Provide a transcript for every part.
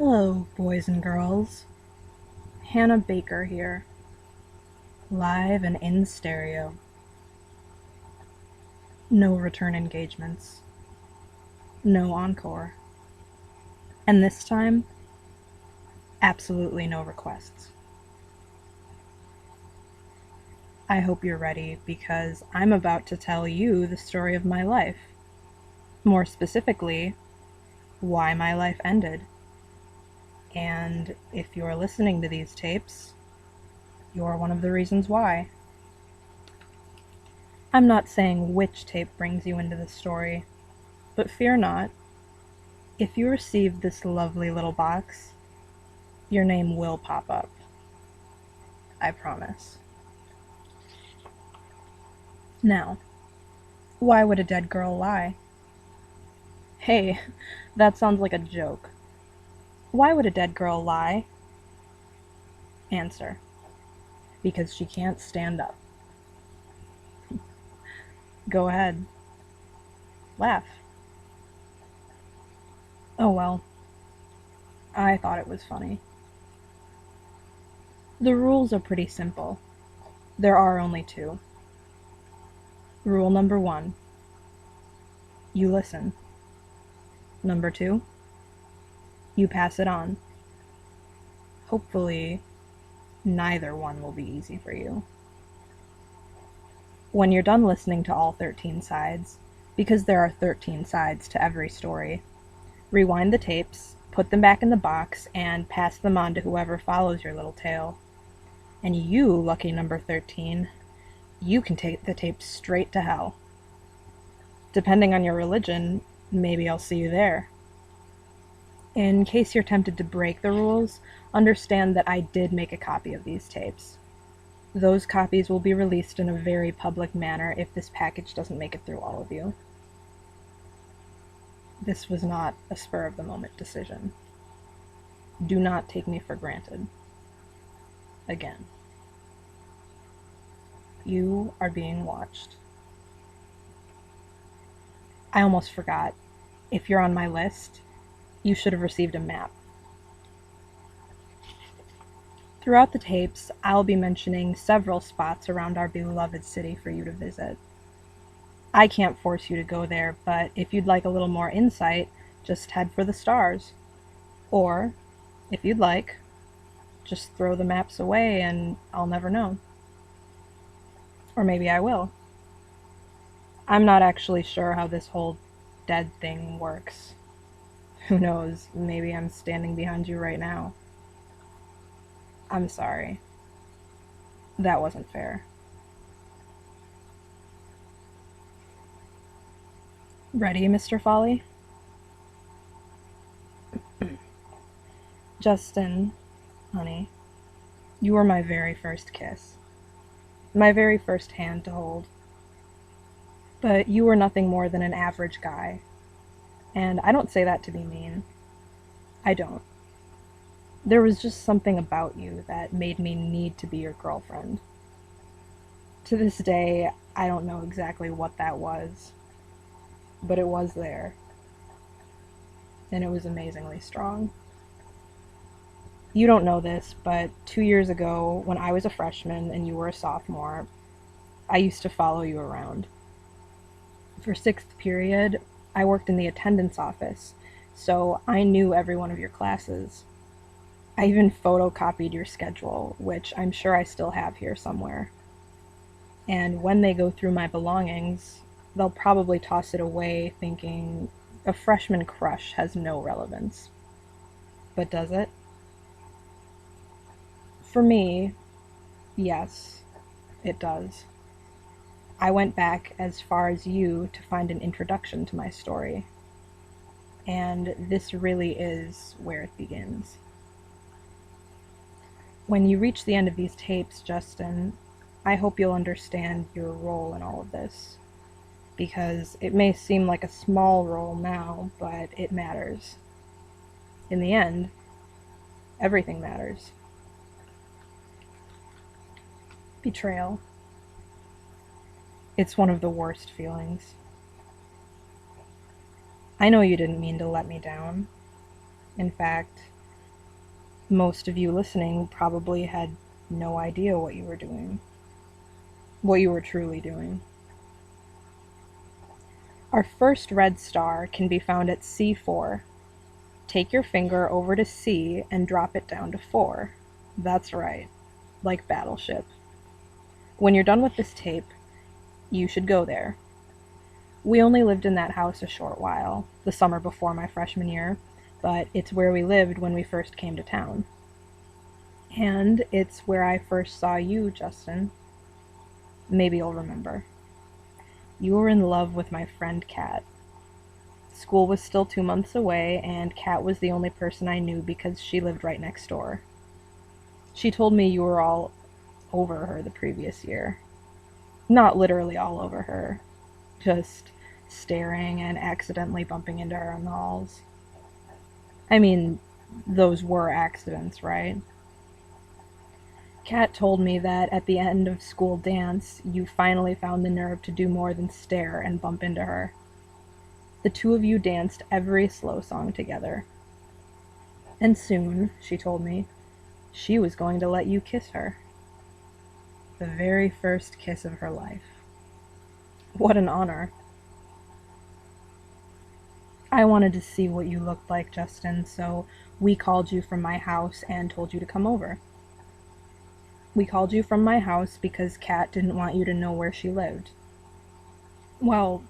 Hello, boys and girls. Hannah Baker here, live and in stereo. No return engagements. No encore. And this time, absolutely no requests. I hope you're ready because I'm about to tell you the story of my life. More specifically, why my life ended. And if you're listening to these tapes, you're one of the reasons why. I'm not saying which tape brings you into the story, but fear not. If you receive this lovely little box, your name will pop up. I promise. Now, why would a dead girl lie? Hey, that sounds like a joke. Why would a dead girl lie? Answer: because she can't stand up. Go ahead. Laugh. Oh well. I thought it was funny. The rules are pretty simple. There are only two. Rule number 1: you listen. Number 2: you pass it on. Hopefully, neither one will be easy for you. When you're done listening to all 13 sides, because there are 13 sides to every story, rewind the tapes, put them back in the box, and pass them on to whoever follows your little tale. And you, lucky number 13, you can take the tapes straight to hell. Depending on your religion, maybe I'll see you there. In case you're tempted to break the rules, understand that I did make a copy of these tapes. Those copies will be released in a very public manner if this package doesn't make it through all of you. This was not a spur-of-the-moment decision. Do not take me for granted. Again. You are being watched. I almost forgot. If you're on my list, you should have received a map. Throughout the tapes, I'll be mentioning several spots around our beloved city for you to visit. I can't force you to go there, but if you'd like a little more insight, just head for the stars. Or, if you'd like, just throw the maps away and I'll never know. Or maybe I will. I'm not actually sure how this whole dead thing works. Who knows, maybe I'm standing behind you right now. I'm sorry. That wasn't fair. Ready, Mr. Foley? Justin, honey, you were my very first kiss. My very first hand to hold. But you were nothing more than an average guy. And I don't say that to be mean. I don't. There was just something about you that made me need to be your girlfriend. To this day, I don't know exactly what that was, but it was there. And it was amazingly strong. You don't know this, but 2 years ago, when I was a freshman and you were a sophomore, I used to follow you around. For 6th period, I worked in the attendance office, so I knew every one of your classes. I even photocopied your schedule, which I'm sure I still have here somewhere. And when they go through my belongings, they'll probably toss it away thinking a freshman crush has no relevance. But does it? For me, yes, it does. I went back as far as you to find an introduction to my story. And this really is where it begins. When you reach the end of these tapes, Justin, I hope you'll understand your role in all of this. Because it may seem like a small role now, but it matters. In the end, everything matters. Betrayal. It's one of the worst feelings. I know you didn't mean to let me down. In fact, Most of you listening probably had no idea what you were doing, what you were truly doing. Our first red star can be found at C4. Take your finger over to C and drop it down to 4. That's right, like Battleship. When you're done with this tape, you should go there. We only lived in that house a short while, the summer before my freshman year, but it's where we lived when we first came to town. And it's where I first saw you, Justin. Maybe you'll remember. You were in love with my friend Kat. School was still 2 months away, and Kat was the only person I knew because she lived right next door. She told me you were all over her the previous year. Not literally all over her, just staring and accidentally bumping into her in the halls. I mean, those were accidents, right? Kat told me that at the end of school dance, you finally found the nerve to do more than stare and bump into her. The two of you danced every slow song together. And soon, she told me, she was going to let you kiss her. The very first kiss of her life. What an honor. I wanted to see what you looked like, Justin, so we called you from my house and told you to come over. We called you from my house because Kat didn't want you to know where she lived. Well,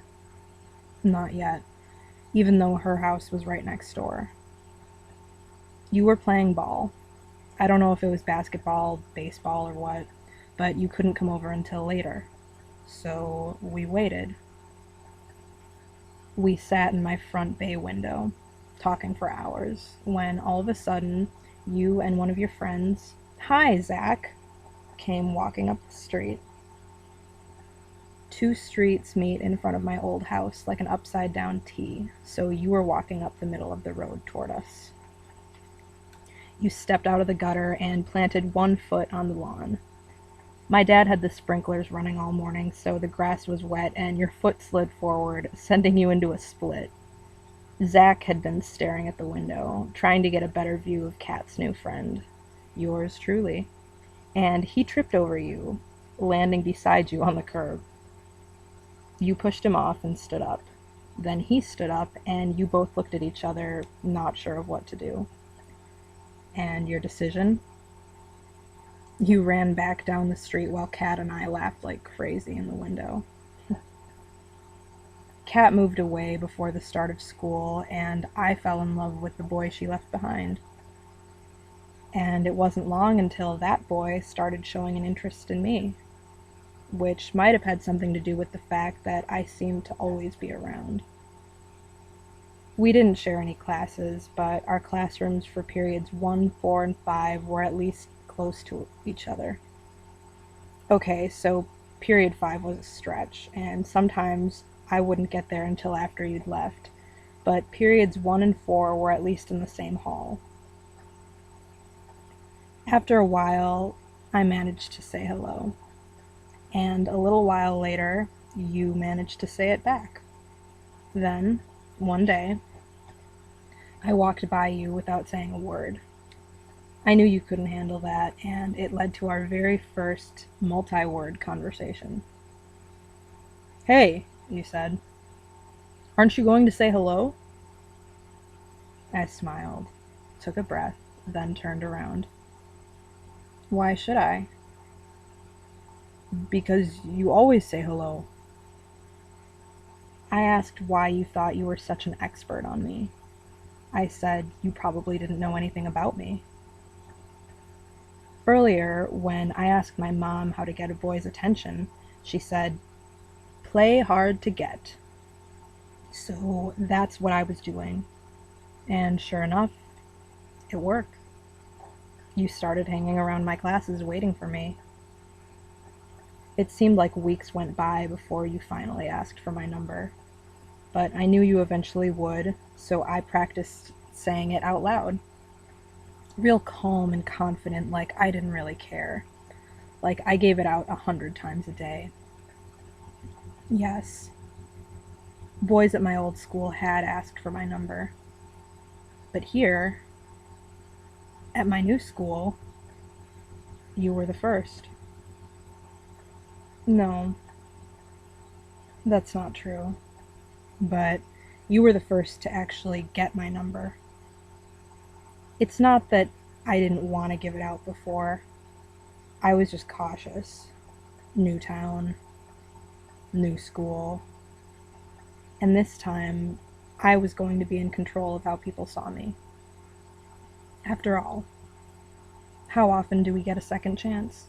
not yet, even though her house was right next door. You were playing ball. I don't know if it was basketball, baseball, or what, but you couldn't come over until later. So we waited. We sat in my front bay window, talking for hours, when all of a sudden, you and one of your friends, "Hi, Zach," came walking up the street. 2 streets meet in front of my old house like an upside-down T, so you were walking up the middle of the road toward us. You stepped out of the gutter and planted 1 foot on the lawn. My dad had the sprinklers running all morning, so the grass was wet and your foot slid forward, sending you into a split. Zach had been staring at the window, trying to get a better view of Kat's new friend, yours truly, and he tripped over you, landing beside you on the curb. You pushed him off and stood up. Then he stood up, and you both looked at each other, not sure of what to do. And your decision? You ran back down the street while Kat and I laughed like crazy in the window. Kat moved away before the start of school, and I fell in love with the boy she left behind. And it wasn't long until that boy started showing an interest in me, which might have had something to do with the fact that I seemed to always be around. We didn't share any classes, but our classrooms for periods 1, 4, and 5 were at least close to each other. Okay, so period 5 was a stretch, and sometimes I wouldn't get there until after you'd left, but periods 1 and 4 were at least in the same hall. After a while, I managed to say hello, and a little while later, you managed to say it back. Then, one day, I walked by you without saying a word. I knew you couldn't handle that, and it led to our very first multi-word conversation. "Hey," you said, "aren't you going to say hello?" I smiled, took a breath, then turned around. "Why should I?" "Because you always say hello." I asked why you thought you were such an expert on me. I said you probably didn't know anything about me. Earlier, when I asked my mom how to get a boy's attention, she said, "Play hard to get." So that's what I was doing. And sure enough, it worked. You started hanging around my classes waiting for me. It seemed like weeks went by before you finally asked for my number. But I knew you eventually would, so I practiced saying it out loud. Real calm and confident, like I didn't really care. Like I gave it out 100 times a day. Yes. Boys at my old school had asked for my number. But here, At my new school, you were the first. No, that's not true. But you were the first to actually get my number. It's not that I didn't want to give it out before. I was just cautious. New town, new school. And this time, I was going to be in control of how people saw me. After all, how often do we get a second chance?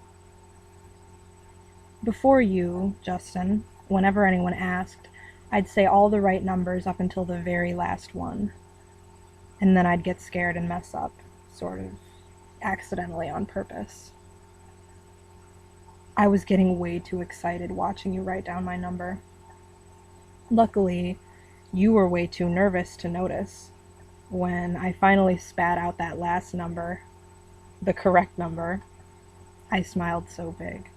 Before you, Justin, whenever anyone asked, I'd say all the right numbers up until the very last one. And then I'd get scared and mess up, sort of accidentally on purpose. I was getting way too excited watching you write down my number. Luckily, you were way too nervous to notice. When I finally spat out that last number, the correct number, I smiled so big.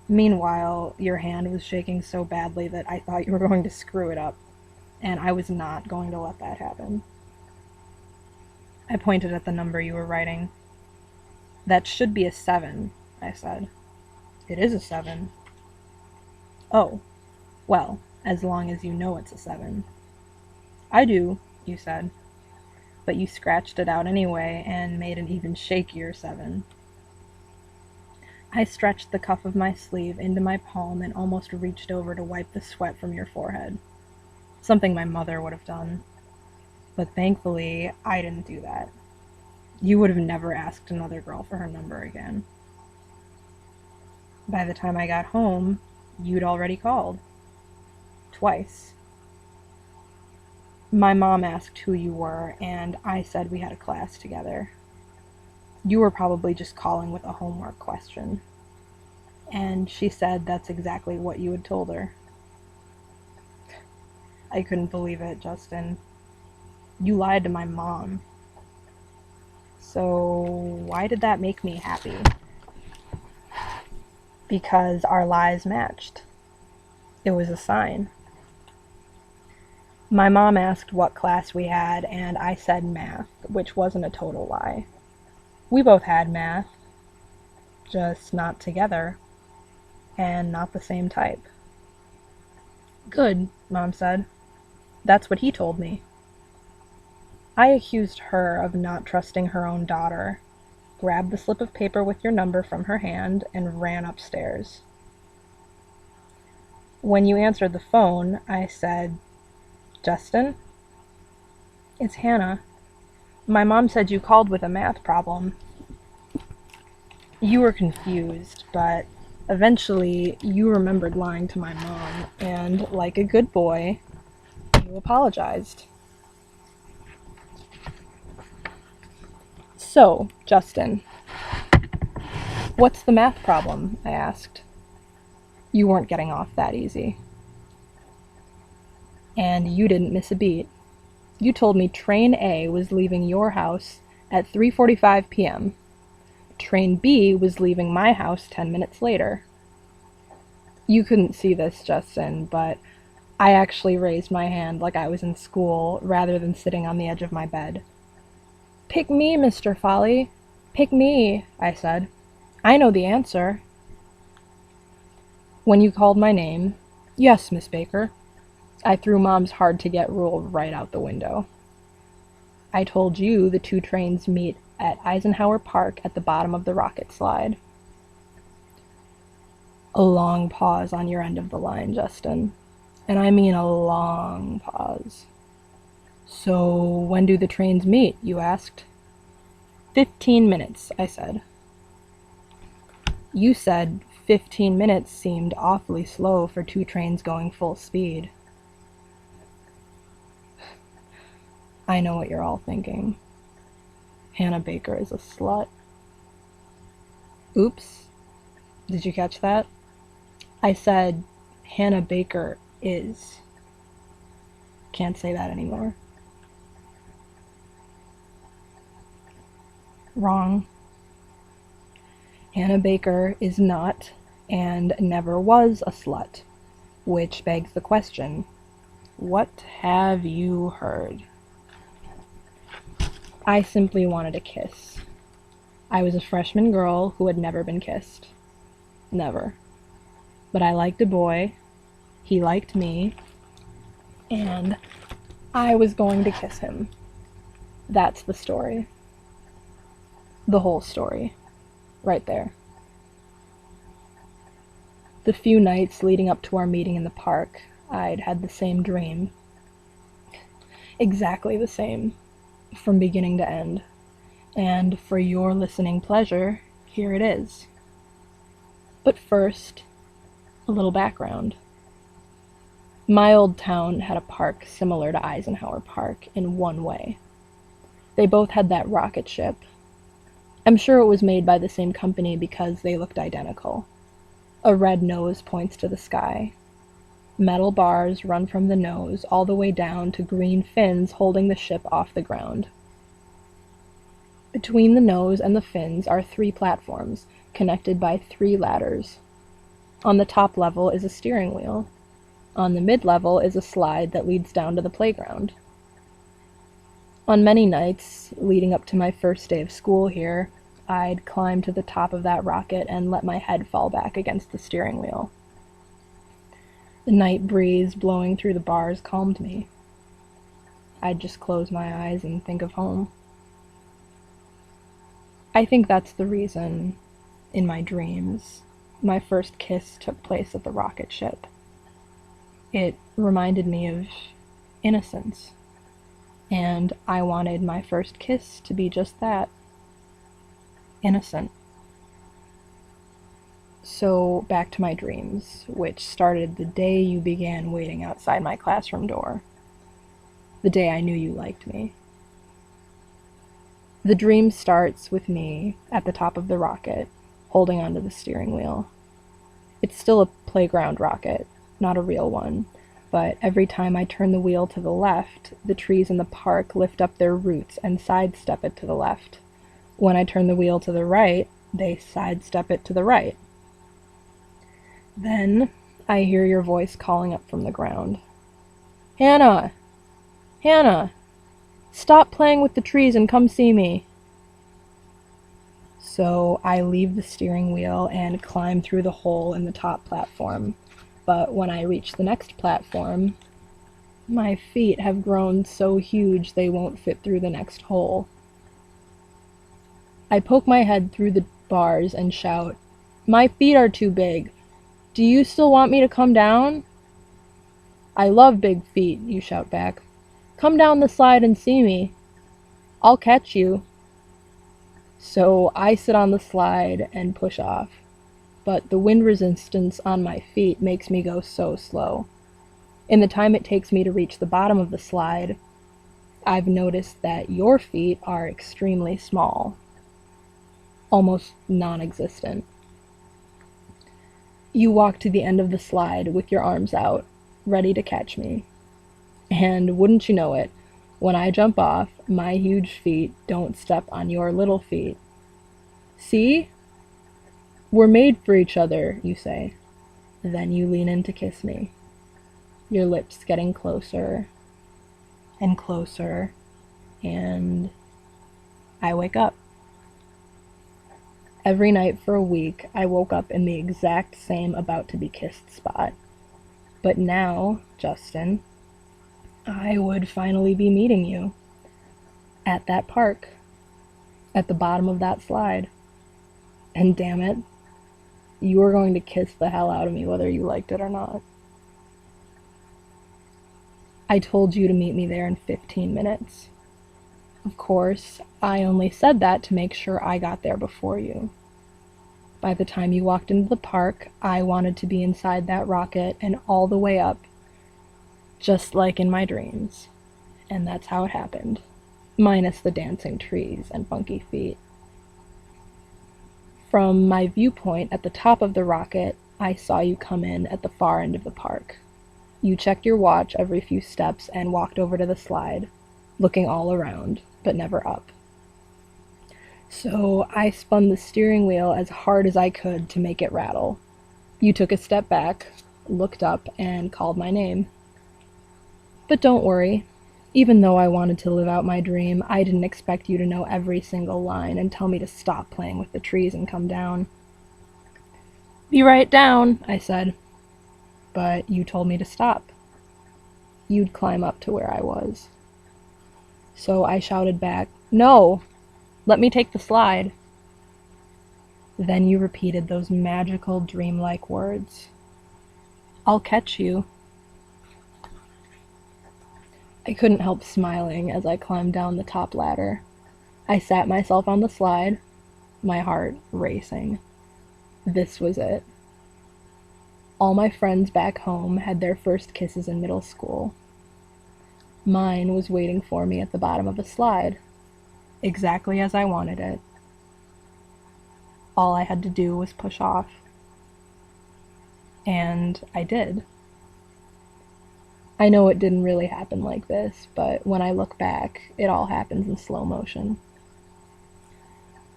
Meanwhile, your hand was shaking so badly that I thought you were going to screw it up, and I was not going to let that happen. I pointed at the number you were writing. That should be a 7, I said. It is a 7. Oh, well, as long as you know it's a 7. I do, you said, but you scratched it out anyway and made an even shakier 7. I stretched the cuff of my sleeve into my palm and almost reached over to wipe the sweat from your forehead. Something my mother would have done. But thankfully, I didn't do that. You would have never asked another girl for her number again. By the time I got home, you'd already called. Twice. My mom asked who you were, and I said we had a class together. You were probably just calling with a homework question. And she said that's exactly what you had told her. I couldn't believe it, Justin. You lied to my mom. So why did that make me happy? Because our lies matched. It was a sign. My mom asked what class we had, and I said math, which wasn't a total lie. We both had math, just not together, and not the same type. Good, Mom said. That's what he told me. I accused her of not trusting her own daughter, grabbed the slip of paper with your number from her hand, and ran upstairs. When you answered the phone, I said, Justin? It's Hannah. My mom said you called with a math problem. You were confused, but eventually you remembered lying to my mom, and like a good boy, you apologized. So, Justin, what's the math problem? I asked. You weren't getting off that easy. And you didn't miss a beat. You told me Train A was leaving your house at 3:45 p.m. Train B was leaving my house 10 minutes later. You couldn't see this, Justin, but I actually raised my hand like I was in school rather than sitting on the edge of my bed. Pick me, Mr. Foley. Pick me, I said. I know the answer. When you called my name, yes, Miss Baker, I threw Mom's hard-to-get rule right out the window. I told you the two trains meet at Eisenhower Park at the bottom of the rocket slide. A long pause on your end of the line, Justin. And I mean a long pause. So, when do the trains meet, you asked? 15 minutes, I said. You said 15 minutes seemed awfully slow for two trains going full speed. I know what you're all thinking. Hannah Baker is a slut. Oops. Did you catch that? I said Hannah Baker is. Can't say that anymore. Wrong. Hannah Baker is not and never was a slut, which begs the question, what have you heard? I simply wanted a kiss. I was a freshman girl who had never been kissed. Never. But I liked a boy, he liked me, and I was going to kiss him. That's the story. The whole story. Right there. The few nights leading up to our meeting in the park, I'd had the same dream. Exactly the same, from beginning to end. And for your listening pleasure, here it is. But first, a little background. My old town had a park similar to Eisenhower Park in one way. They both had that rocket ship. I'm sure it was made by the same company because they looked identical. A red nose points to the sky. Metal bars run from the nose all the way down to green fins holding the ship off the ground. Between the nose and the fins are 3 platforms, connected by 3 ladders. On the top level is a steering wheel. On the mid-level is a slide that leads down to the playground. On many nights, leading up to my first day of school here, I'd climb to the top of that rocket and let my head fall back against the steering wheel. The night breeze blowing through the bars calmed me. I'd just close my eyes and think of home. I think that's the reason, in my dreams, my first kiss took place at the rocket ship. It reminded me of innocence, and I wanted my first kiss to be just that, innocent. So back to my dreams, which started the day you began waiting outside my classroom door, the day I knew you liked me. The dream starts with me at the top of the rocket, holding onto the steering wheel. It's still a playground rocket, not a real one, but every time I turn the wheel to the left, the trees in the park lift up their roots and sidestep it to the left. When I turn the wheel to the right, they sidestep it to the right. Then I hear your voice calling up from the ground. Hannah! Hannah! Stop playing with the trees and come see me. So I leave the steering wheel and climb through the hole in the top platform. But when I reach the next platform, my feet have grown so huge they won't fit through the next hole. I poke my head through the bars and shout, "My feet are too big. Do you still want me to come down?" "I love big feet," you shout back. "Come down the slide and see me. I'll catch you." So I sit on the slide and push off, but the wind resistance on my feet makes me go so slow. In the time it takes me to reach the bottom of the slide, I've noticed that your feet are extremely small, almost non-existent. You walk to the end of the slide with your arms out, ready to catch me. And wouldn't you know it, when I jump off, my huge feet don't step on your little feet. "See? We're made for each other," you say. Then you lean in to kiss me, your lips getting closer and closer, and I wake up. Every night for a week, I woke up in the exact same about-to-be-kissed spot. But now, Justin, I would finally be meeting you. At that park. At the bottom of that slide. And damn it, you were going to kiss the hell out of me whether you liked it or not. I told you to meet me there in 15 minutes. Of course, I only said that to make sure I got there before you. By the time you walked into the park, I wanted to be inside that rocket and all the way up, just like in my dreams. And that's how it happened, minus the dancing trees and funky feet. From my viewpoint at the top of the rocket, I saw you come in at the far end of the park. You checked your watch every few steps and walked over to the slide, looking all around, but never up. So I spun the steering wheel as hard as I could to make it rattle. You took a step back, looked up, and called my name. But don't worry, Even though I wanted to live out my dream, I didn't expect you to know every single line and tell me to stop playing with the trees and come down. Be right down, I said. But you told me to stop. You'd climb up to where I was. So I shouted back, "No! Let me take the slide." Then you repeated those magical, dreamlike words. "I'll catch you." I couldn't help smiling as I climbed down the top ladder. I sat myself on the slide, my heart racing. This was it. All my friends back home had their first kisses in middle school. Mine was waiting for me at the bottom of a slide, exactly as I wanted it. All I had to do was push off. And I did. I know it didn't really happen like this, but when I look back, it all happens in slow motion.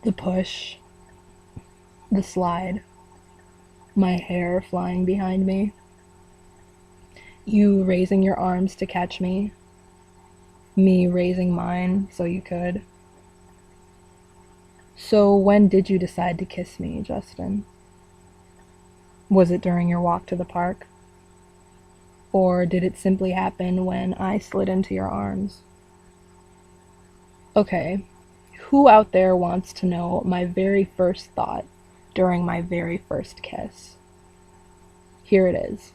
The push, the slide, my hair flying behind me, you raising your arms to catch me raising mine so you could. So when did you decide to kiss me, Justin? Was it during your walk to the park? Or did it simply happen when I slid into your arms? Okay, who out there wants to know my very first thought during my very first kiss? Here it is.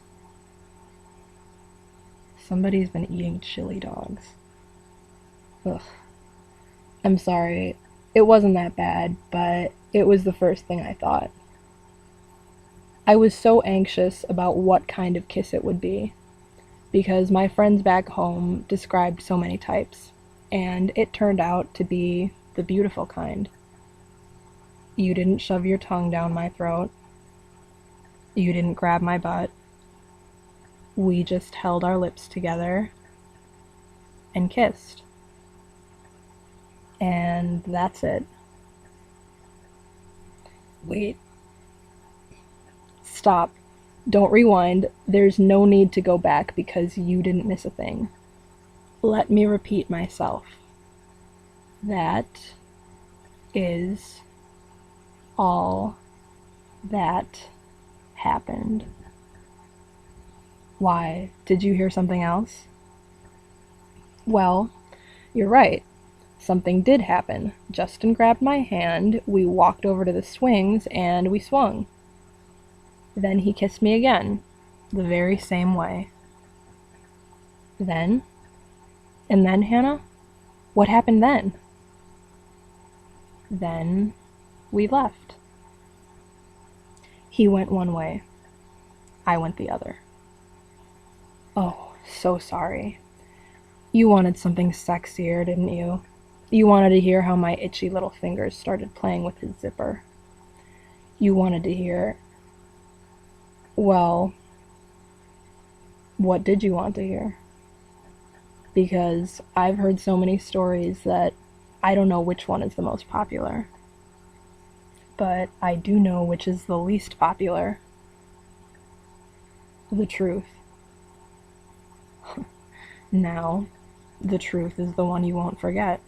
Somebody's been eating chili dogs. Ugh. I'm sorry. It wasn't that bad, but it was the first thing I thought. I was so anxious about what kind of kiss it would be, because my friends back home described so many types, and it turned out to be the beautiful kind. You didn't shove your tongue down my throat. You didn't grab my butt. We just held our lips together and kissed. And that's it. Wait. Stop. Don't rewind. There's no need to go back because you didn't miss a thing. Let me repeat myself. That is all that happened. Why? Did you hear something else? Well, you're right. Something did happen. Justin grabbed my hand, we walked over to the swings, and we swung. Then he kissed me again, the very same way. Then? And then, Hannah? What happened then? Then we left. He went one way. I went the other. Oh, so sorry. You wanted something sexier, didn't you? You wanted to hear how my itchy little fingers started playing with his zipper. You wanted to hear... Well, what did you want to hear? Because I've heard so many stories that I don't know which one is the most popular. But I do know which is the least popular. The truth. Now, the truth is the one you won't forget.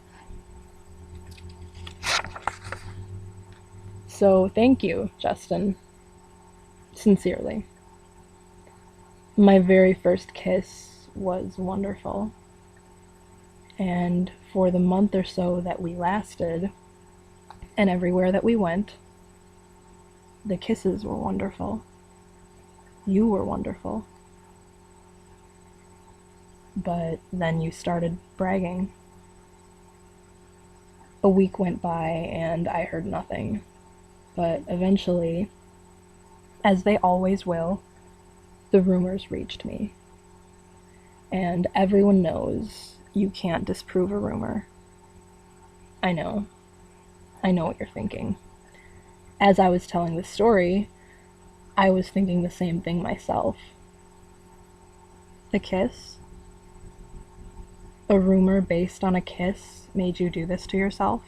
So thank you, Justin. Sincerely. My very first kiss was wonderful. And for the month or so that we lasted, and everywhere that we went, the kisses were wonderful. You were wonderful. But then you started bragging. A week went by and I heard nothing. But eventually, as they always will, the rumors reached me. And everyone knows you can't disprove a rumor. I know. I know what you're thinking. As I was telling the story, I was thinking the same thing myself. A kiss? A rumor based on a kiss made you do this to yourself?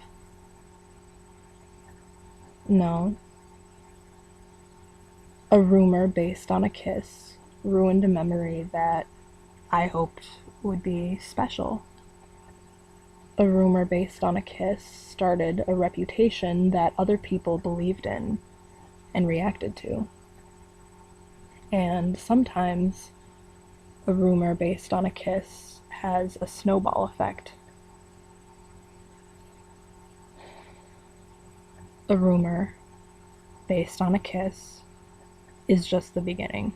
No. A rumor based on a kiss ruined a memory that I hoped would be special A rumor based on a kiss started a reputation that other people believed in and reacted to. And sometimes a rumor based on a kiss has a snowball effect. A rumor based on a kiss is just the beginning.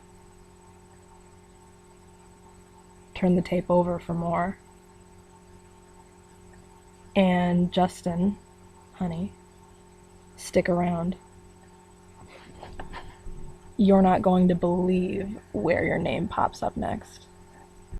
Turn the tape over for more. And Justin, honey, stick around. You're not going to believe where your name pops up next.